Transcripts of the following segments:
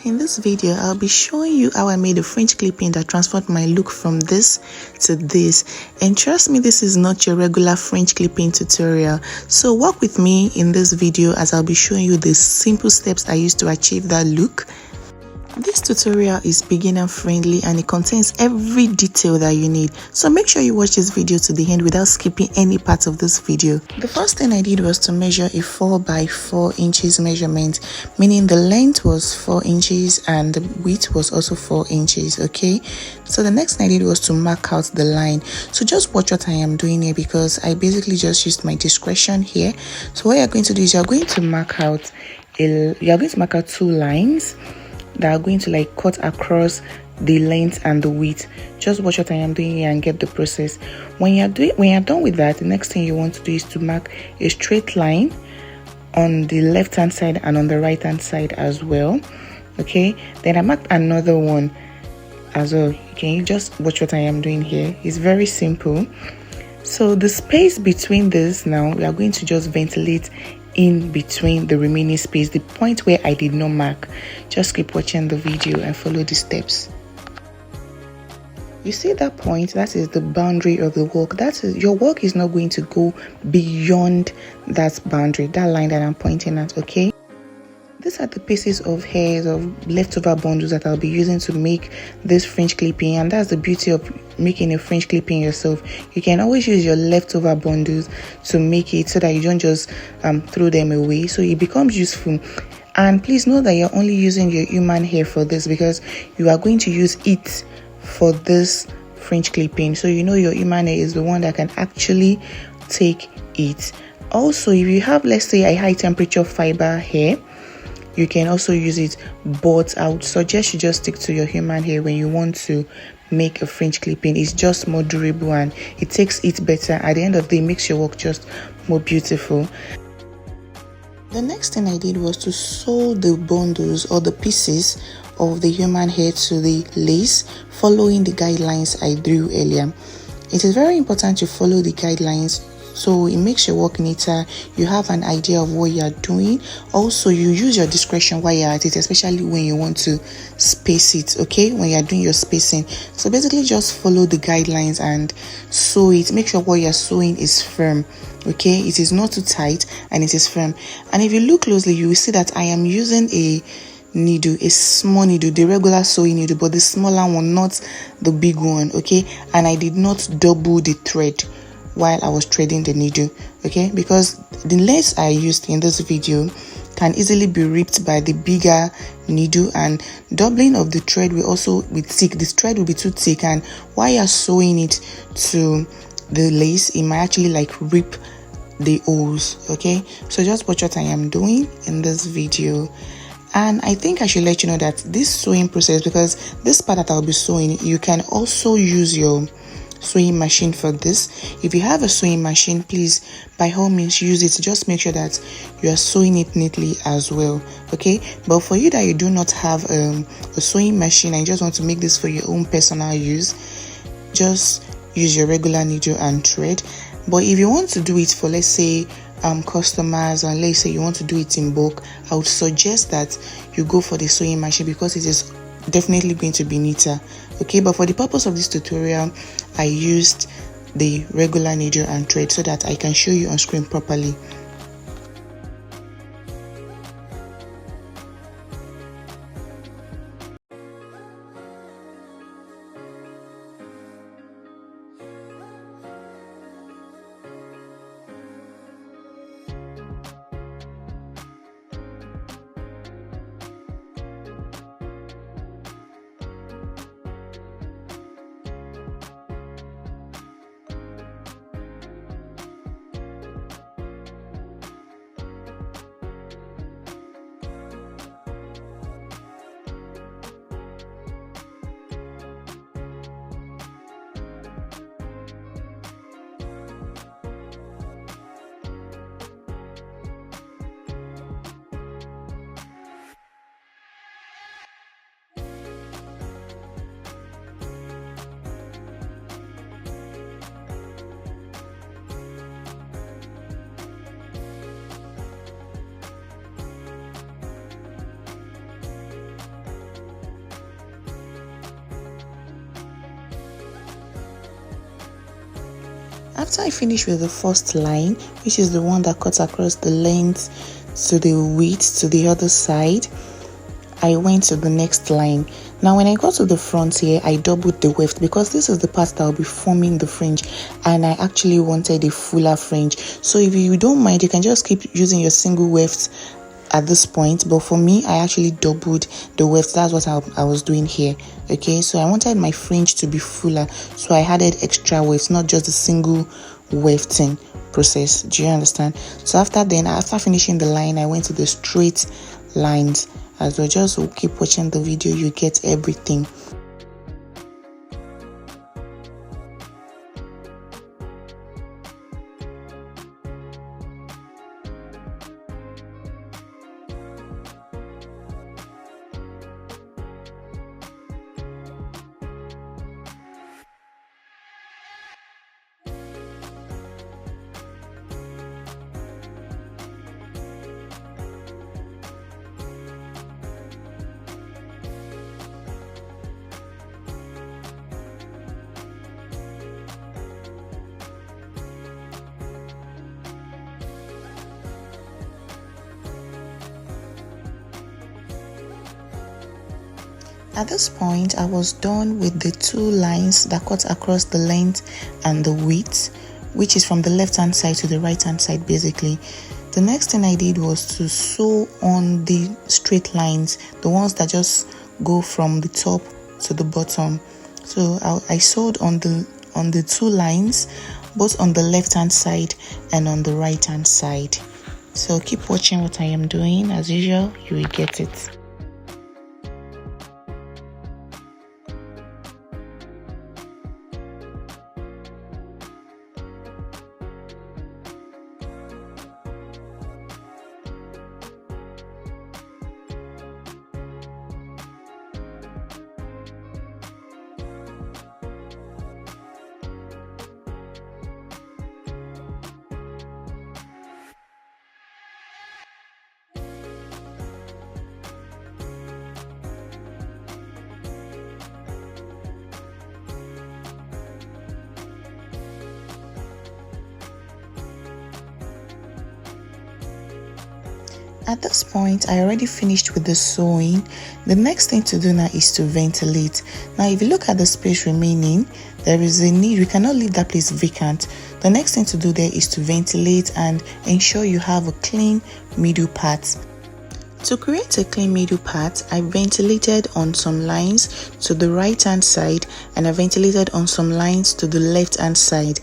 in this video, I'll be showing you how I made a fringe clipping that transformed my look from this to this. And trust me, this is not your regular fringe clipping tutorial. So walk with me in this video as I'll be showing you the simple steps I used to achieve that look. This tutorial is beginner friendly and it contains every detail that you need, so make sure you watch this video to the end without skipping any part of this video. The first thing I did was to measure a 4 by 4 inches measurement, meaning the length was 4 inches and the width was also 4 inches. Okay, so the next thing I did was to mark out the line. So just watch what I am doing here because I basically just used my discretion here. So what you're going to do is you're going to mark out 2 lines that are going to like cut across the length and the width. Just watch what I am doing here and get the process. When you're done with that, the next thing you want to do is to mark a straight line on the left hand side and on the right hand side as well. Okay, then I marked another one as well. Can you just watch what I am doing here? It's very simple. So the space between this, now we are going to just ventilate in between the remaining space, the point where I did not mark. Just keep watching the video and follow the steps. You see that point? That is the boundary of the work. That is, your work is not going to go beyond that boundary, that line that I'm pointing at. Okay, these are the pieces of hairs of leftover bundles that I'll be using to make this fringe clipping, and that's the beauty of making a fringe clipping yourself. You can always use your leftover bundles to make it so that you don't just throw them away, so it becomes useful. And please know that you're only using your human hair for this because you are going to use it for this fringe clipping, so you know your human hair is the one that can actually take it. Also, if you have, let's say, a high temperature fiber hair, you can also use it, but I would suggest you just stick to your human hair when you want to make a fringe clipping. It's just more durable and it takes it better. At the end of the day, it makes your work just more beautiful. The next thing I did was to sew the bundles or the pieces of the human hair to the lace, following the guidelines I drew earlier. It is very important to follow the guidelines so it makes your work neater. You have an idea of what you are doing. Also, you use your discretion while you're at it, especially when you want to space it. Okay, when you're doing your spacing. So basically just follow the guidelines and sew it. Make sure what you're sewing is firm. Okay, it is not too tight and it is firm. And if you look closely, you will see that I am using a needle, a small needle, the regular sewing needle, but the smaller one, not the big one. Okay, and I did not double the thread while I was threading the needle. Okay, because the lace I used in this video can easily be ripped by the bigger needle, and doubling of the thread will also be thick. This thread will be too thick, and while you're sewing it to the lace, it might actually like rip the holes. Okay, so just watch what I am doing in this video. And I think I should let you know that this sewing process, because this part that I'll be sewing, you can also use your sewing machine for this. If you have a sewing machine, please by all means use it. Just make sure that you are sewing it neatly as well. Okay, but for you that you do not have a sewing machine and you just want to make this for your own personal use, just use your regular needle and thread. But if you want to do it for, let's say, customers, and let's say you want to do it in bulk, I would suggest that you go for the sewing machine because it is definitely going to be neater. Okay, but for the purpose of this tutorial, I used the regular needle and thread so that I can show you on screen properly. After I finish with the first line, which is the one that cuts across the length to the width to the other side, I went to the next line. Now when I got to the front here, I doubled the weft because this is the part that will be forming the fringe, and I actually wanted a fuller fringe. So if you don't mind, you can just keep using your single weft at this point, but for me, I actually doubled the weft. That's what I was doing here. Okay, so I wanted my fringe to be fuller, so I added extra wefts, not just a single wefting process. Do you understand? So after finishing the line, I went to the straight lines. As well, just keep watching the video, you get everything. At this point, I was done with the two lines that cut across the length and the width, which is from the left hand side to the right hand side basically. The next thing I did was to sew on the straight lines, the ones that just go from the top to the bottom. So I sewed on the two lines, both on the left hand side and on the right hand side. So keep watching what I am doing. As usual, you will get it. At this point, I already finished with the sewing. The next thing to do now is to ventilate. Now, if you look at the space remaining, there is a need. We cannot leave that place vacant. The next thing to do there is to ventilate and ensure you have a clean middle part. To create a clean middle part, I ventilated on some lines to the right hand side and I ventilated on some lines to the left hand side.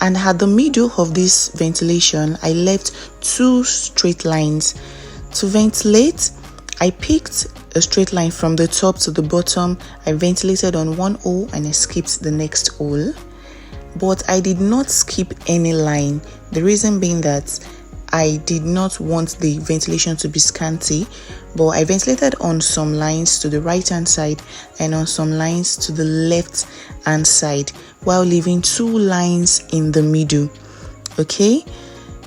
And at the middle of this ventilation, I left two straight lines. To ventilate, I picked a straight line from the top to the bottom. I ventilated on one hole and I skipped the next hole. But I did not skip any line. The reason being that I did not want the ventilation to be scanty, but I ventilated on some lines to the right hand side and on some lines to the left hand side while leaving two lines in the middle. Okay,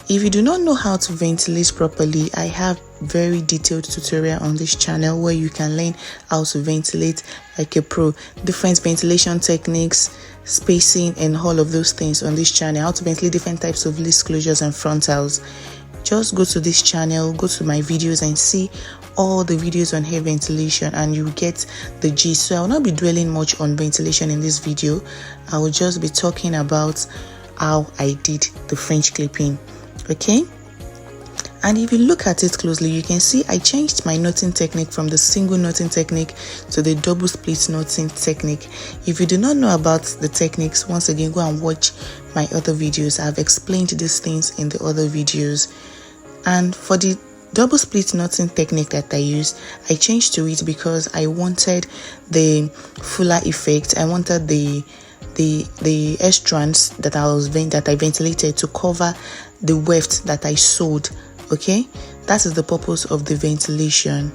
if you do not know how to ventilate properly, I have very detailed tutorial on this channel where you can learn how to ventilate like a pro, different ventilation techniques, spacing and all of those things on this channel, how to ventilate different types of list closures and frontals. Just go to this channel, go to my videos and see all the videos on hair ventilation and you get the gist. So I will not be dwelling much on ventilation in this video. I will just be talking about how I did the French clipping. Okay, and if you look at it closely, you can see I changed my knotting technique from the single knotting technique to the double split knotting technique. If you do not know about the techniques, once again go and watch my other videos. I've explained these things in the other videos. And for the double split knotting technique that I used, I changed to it because I wanted the fuller effect. I wanted the hair strands that I ventilated to cover the weft that I sewed. Okay, that is the purpose of the ventilation.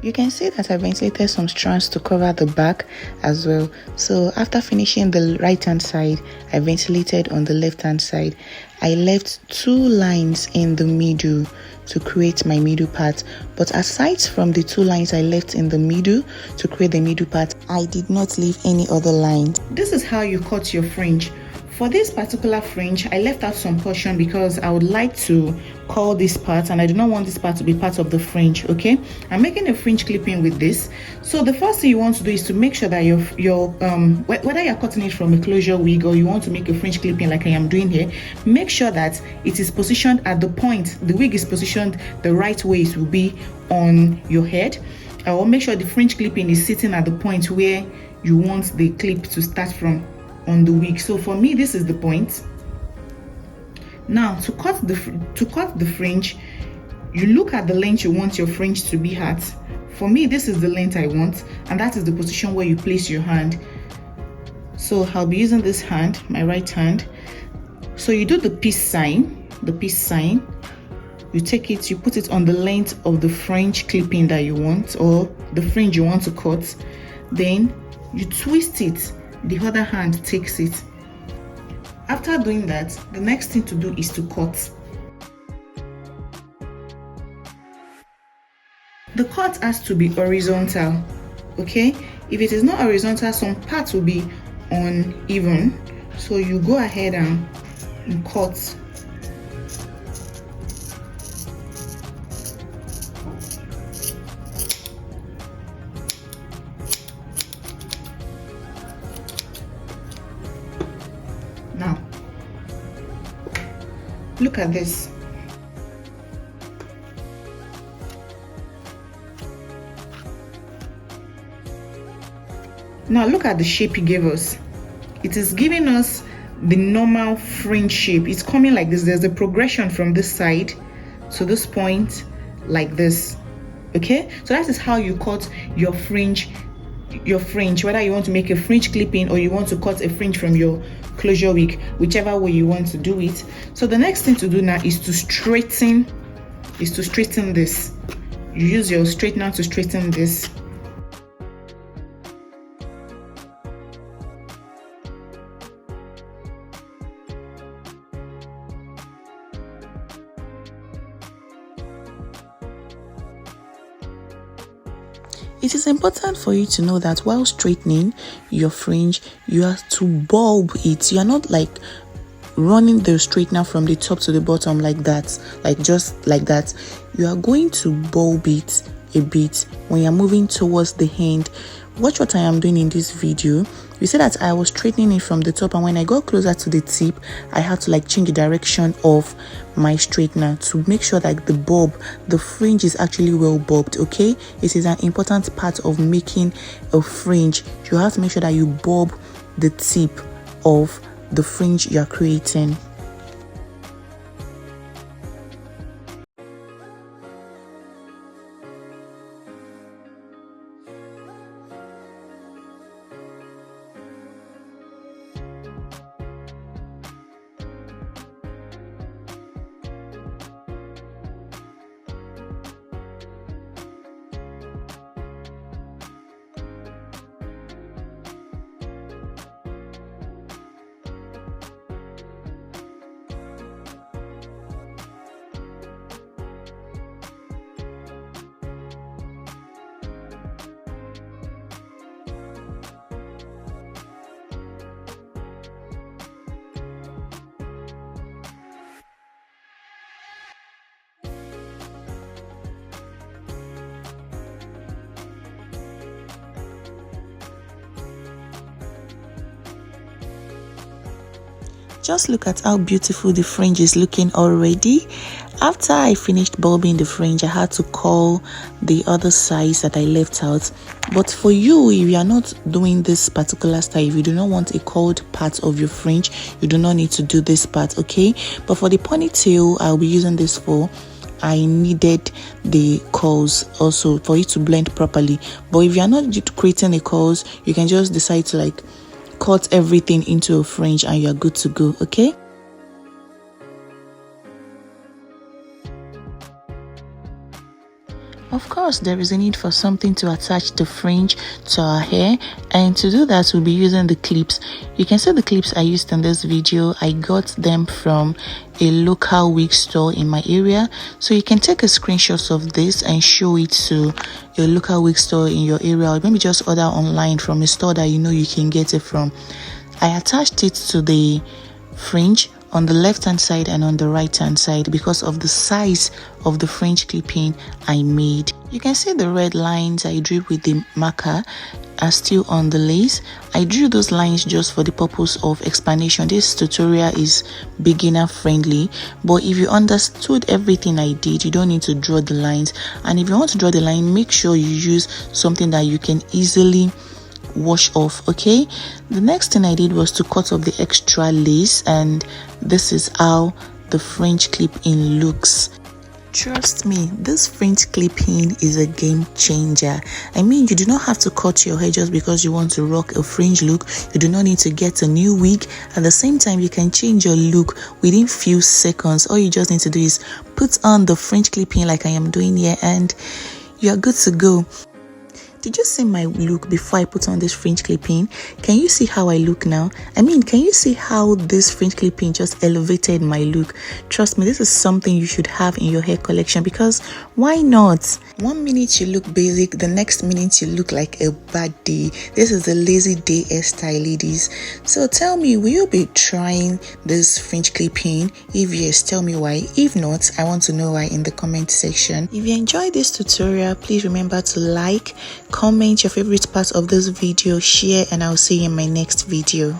You can see that I ventilated some strands to cover the back as well. So after finishing the right hand side, I ventilated on the left hand side. I left 2 lines in the middle to create my middle part, but aside from the 2 lines I left in the middle to create the middle part, I did not leave any other lines. This is how you cut your fringe. For this particular fringe, I left out some portion because I would like to curl this part and I do not want this part to be part of the fringe. Okay, I'm making a fringe clipping with this. So the first thing you want to do is to make sure that your whether you're cutting it from a closure wig or you want to make a fringe clipping like I am doing here, make sure that it is positioned at the point the wig is positioned the right way it will be on your head, or make sure the fringe clipping is sitting at the point where you want the clip to start from on the wig. So for me, this is the point. Now to cut the fringe, you look at the length you want your fringe to be at. For me, this is the length I want, and that is the position where you place your hand. So I'll be using this hand, my right hand. So you do the peace sign, you take it, you put it on the length of the fringe clipping that you want, or the fringe you want to cut. Then you twist it, the other hand takes it. After doing that, the next thing to do is to cut. The cut has to be horizontal, okay? If it is not horizontal, some parts will be uneven, so you go ahead and cut. Now, look at this. Now look at the shape he gave us. It is giving us the normal fringe shape. It's coming like this. There's a progression from this side to this point like this. Okay, so that is how you cut your fringe, whether you want to make a fringe clipping or you want to cut a fringe from your closure wig, whichever way you want to do it. So the next thing to do now is to straighten this. You use your straightener to straighten this. It is important for you to know that while straightening your fringe, you have to bulb it. You are not like running the straightener from the top to the bottom like that, like just like that. You are going to bulb it a bit when you're moving towards the end. Watch what I am doing in this video. You see that I was straightening it from the top, and when I got closer to the tip, I had to like change the direction of my straightener to make sure that the fringe is actually well bulbed. Okay, it is an important part of making a fringe. You have to make sure that you bulb the tip of the fringe you are creating. Just look at how beautiful the fringe is looking already. After I finished bulbing the fringe, I had to curl the other sides that I left out. But for you, if you are not doing this particular style, if you do not want a curled part of your fringe, you do not need to do this part, okay? But for the ponytail, I'll be using this for. I needed the curls also for it to blend properly. But if you are not creating the curls, you can just decide to like cut everything into a fringe and you're good to go, okay? Of course, there is a need for something to attach the fringe to our hair, and to do that we'll be using the clips. You can see the clips I used in this video. I got them from a local wig store in my area, so you can take a screenshot of this and show it to a local wig store in your area, or maybe just order online from a store that you know you can get it from. I attached it to the fringe on the left hand side and on the right hand side because of the size of the fringe clipping I made. You can see the red lines I drew with the marker are still on the lace. I drew those lines just for the purpose of explanation. This tutorial is beginner friendly, but if you understood everything I did, you don't need to draw the lines. And if you want to draw the line, make sure you use something that you can easily wash off. Okay, the next thing I did was to cut off the extra lace, and this is how the fringe clip-in looks. Trust me, this fringe clip-in is a game changer. I mean, you do not have to cut your hair just because you want to rock a fringe look. You do not need to get a new wig. At the same time, you can change your look within few seconds. All you just need to do is put on the fringe clip-in like I am doing here, and you're good to go. Did you see my look before I put on this fringe clip-in? Can you see how I look now? I mean, can you see how this fringe clip-in just elevated my look? Trust me, this is something you should have in your hair collection, because why not? 1 minute you look basic, the next minute you look like a bad day. This is the lazy day hairstyle, ladies. So tell me, will you be trying this fringe clip-in? If yes, tell me why. If not, I want to know why in the comment section. If you enjoyed this tutorial, please remember to like, comment your favorite part of this video, share, and I'll see you in my next video.